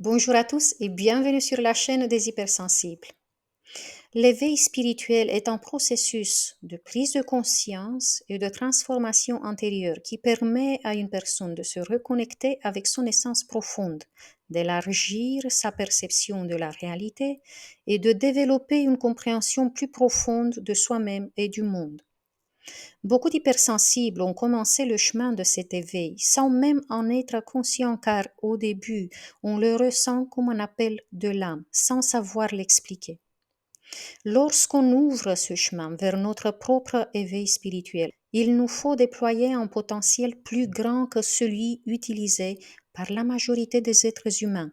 Bonjour à tous et bienvenue sur la chaîne des hypersensibles. L'éveil spirituel est un processus de prise de conscience et de transformation intérieure qui permet à une personne de se reconnecter avec son essence profonde, d'élargir sa perception de la réalité et de développer une compréhension plus profonde de soi-même et du monde. Beaucoup d'hypersensibles ont commencé le chemin de cet éveil sans même en être conscients car au début, on le ressent comme un appel de l'âme sans savoir l'expliquer. Lorsqu'on ouvre ce chemin vers notre propre éveil spirituel, il nous faut déployer un potentiel plus grand que celui utilisé par la majorité des êtres humains,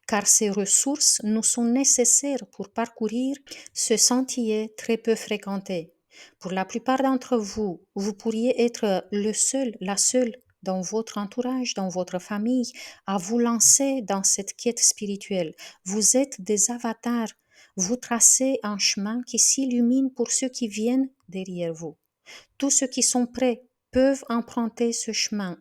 car ces ressources nous sont nécessaires pour parcourir ce sentier très peu fréquenté. Pour la plupart d'entre vous, vous pourriez être le seul, la seule dans votre entourage, dans votre famille, à vous lancer dans cette quête spirituelle. Vous êtes des avatars. Vous tracez un chemin qui s'illumine pour ceux qui viennent derrière vous. Tous ceux qui sont prêts peuvent emprunter ce chemin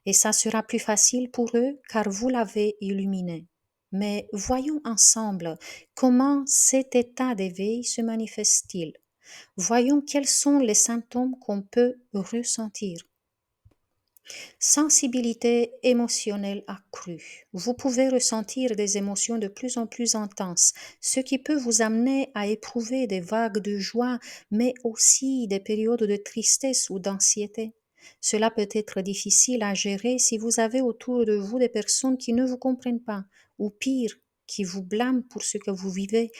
et ça sera plus facile pour eux car vous l'avez illuminé. Mais voyons ensemble comment cet état d'éveil se manifeste-t-il. Voyons quels sont les symptômes qu'on peut ressentir. Sensibilité émotionnelle accrue. Vous pouvez ressentir des émotions de plus en plus intenses, ce qui peut vous amener à éprouver des vagues de joie, mais aussi des périodes de tristesse ou d'anxiété. Cela peut être difficile à gérer si vous avez autour de vous des personnes qui ne vous comprennent pas, ou pire, qui vous blâment pour ce que vous vivez,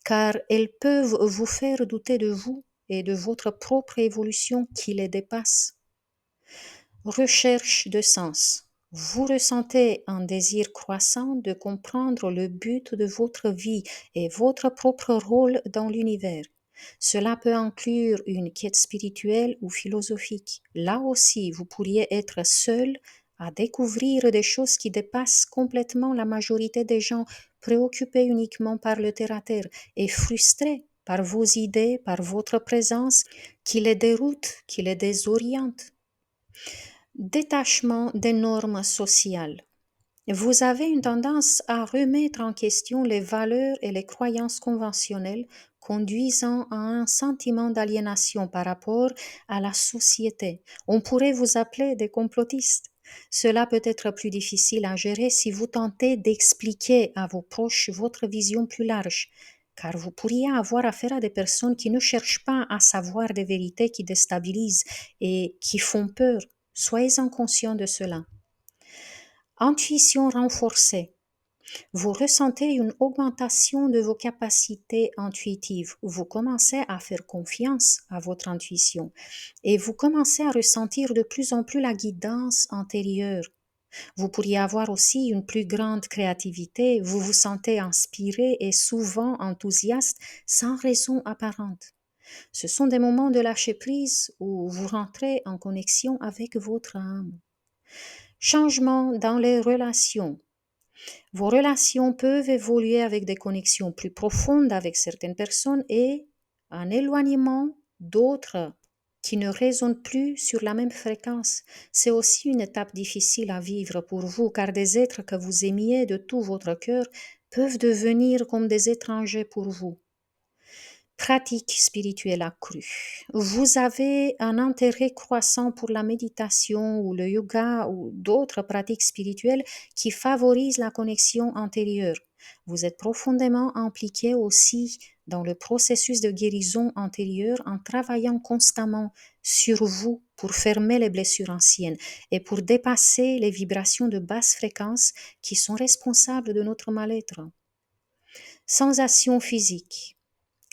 car elles peuvent vous faire douter de vous et de votre propre évolution qui les dépasse. Recherche de sens. Vous ressentez un désir croissant de comprendre le but de votre vie et votre propre rôle dans l'univers. Cela peut inclure une quête spirituelle ou philosophique. Là aussi, vous pourriez être seul à découvrir des choses qui dépassent complètement la majorité des gens préoccupés uniquement par le terre-à-terre et frustrés par vos idées, par votre présence qui les déroute, qui les désoriente. Détachement des normes sociales. Vous avez une tendance à remettre en question les valeurs et les croyances conventionnelles, conduisant à un sentiment d'aliénation par rapport à la société. On pourrait vous appeler des complotistes. Cela peut être plus difficile à gérer si vous tentez d'expliquer à vos proches votre vision plus large, car vous pourriez avoir affaire à des personnes qui ne cherchent pas à savoir des vérités qui déstabilisent et qui font peur. Soyez-en conscient de cela. Intuition renforcée. Vous ressentez une augmentation de vos capacités intuitives. Vous commencez à faire confiance à votre intuition et vous commencez à ressentir de plus en plus la guidance intérieure. Vous pourriez avoir aussi une plus grande créativité. Vous vous sentez inspiré et souvent enthousiaste sans raison apparente. Ce sont des moments de lâcher prise où vous rentrez en connexion avec votre âme. Changement dans les relations. Vos relations peuvent évoluer avec des connexions plus profondes avec certaines personnes et un éloignement d'autres qui ne résonnent plus sur la même fréquence. C'est aussi une étape difficile à vivre pour vous car des êtres que vous aimiez de tout votre cœur peuvent devenir comme des étrangers pour vous. Pratique spirituelle accrue. Vous avez un intérêt croissant pour la méditation ou le yoga ou d'autres pratiques spirituelles qui favorisent la connexion intérieure. Vous êtes profondément impliqué aussi dans le processus de guérison intérieure en travaillant constamment sur vous pour fermer les blessures anciennes et pour dépasser les vibrations de basse fréquence qui sont responsables de notre mal-être. Sensations physiques.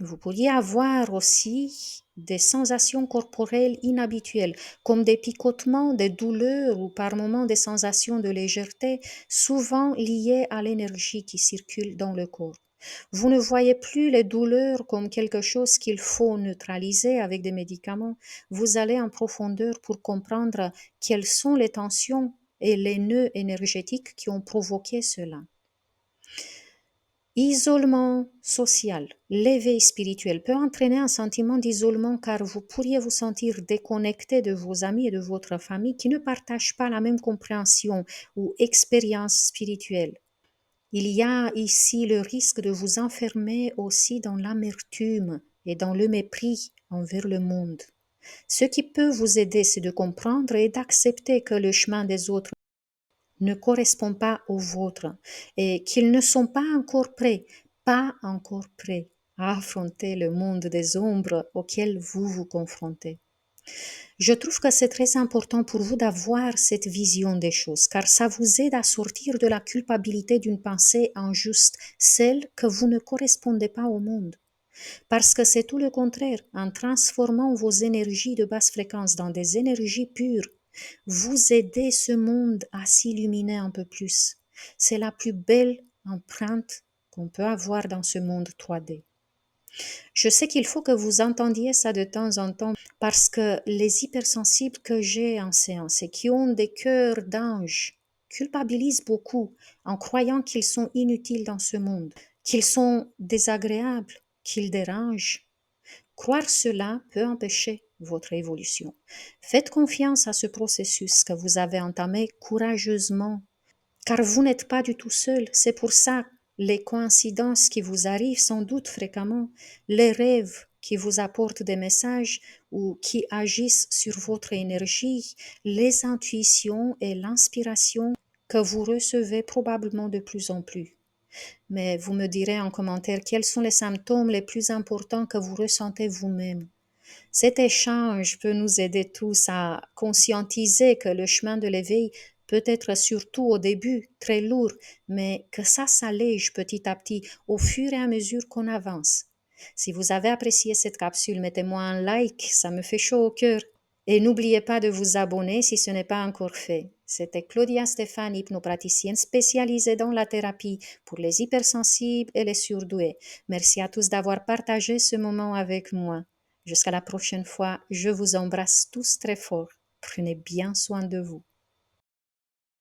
Vous pourriez avoir aussi des sensations corporelles inhabituelles, comme des picotements, des douleurs ou par moments des sensations de légèreté, souvent liées à l'énergie qui circule dans le corps. Vous ne voyez plus les douleurs comme quelque chose qu'il faut neutraliser avec des médicaments. Vous allez en profondeur pour comprendre quelles sont les tensions et les nœuds énergétiques qui ont provoqué cela. Isolement social. L'éveil spirituel peut entraîner un sentiment d'isolement car vous pourriez vous sentir déconnecté de vos amis et de votre famille qui ne partagent pas la même compréhension ou expérience spirituelle. Il y a ici le risque de vous enfermer aussi dans l'amertume et dans le mépris envers le monde. Ce qui peut vous aider, c'est de comprendre et d'accepter que le chemin des autres ne correspond pas au vôtre et qu'ils ne sont pas encore prêts à affronter le monde des ombres auquel vous vous confrontez. Je trouve que c'est très important pour vous d'avoir cette vision des choses, car ça vous aide à sortir de la culpabilité d'une pensée injuste, celle que vous ne correspondez pas au monde. Parce que c'est tout le contraire, en transformant vos énergies de basse fréquence dans des énergies pures, vous aidez ce monde à s'illuminer un peu plus. C'est la plus belle empreinte qu'on peut avoir dans ce monde 3D. Je sais qu'il faut que vous entendiez ça de temps en temps parce que les hypersensibles que j'ai en séance et qui ont des cœurs d'anges culpabilisent beaucoup en croyant qu'ils sont inutiles dans ce monde, qu'ils sont désagréables, qu'ils dérangent. Croire cela peut empêcher votre évolution. Faites confiance à ce processus que vous avez entamé courageusement car vous n'êtes pas du tout seul. C'est pour ça les coïncidences qui vous arrivent sans doute fréquemment, les rêves qui vous apportent des messages ou qui agissent sur votre énergie, les intuitions et l'inspiration que vous recevez probablement de plus en plus. Mais vous me direz en commentaire quels sont les symptômes les plus importants que vous ressentez vous-même. Cet échange peut nous aider tous à conscientiser que le chemin de l'éveil peut être surtout au début très lourd, mais que ça s'allège petit à petit au fur et à mesure qu'on avance. Si vous avez apprécié cette capsule, mettez-moi un like, ça me fait chaud au cœur. Et n'oubliez pas de vous abonner si ce n'est pas encore fait. C'était Claudia Stéphane, hypnopraticienne spécialisée dans la thérapie pour les hypersensibles et les surdoués. Merci à tous d'avoir partagé ce moment avec moi. Jusqu'à la prochaine fois, je vous embrasse tous très fort. Prenez bien soin de vous.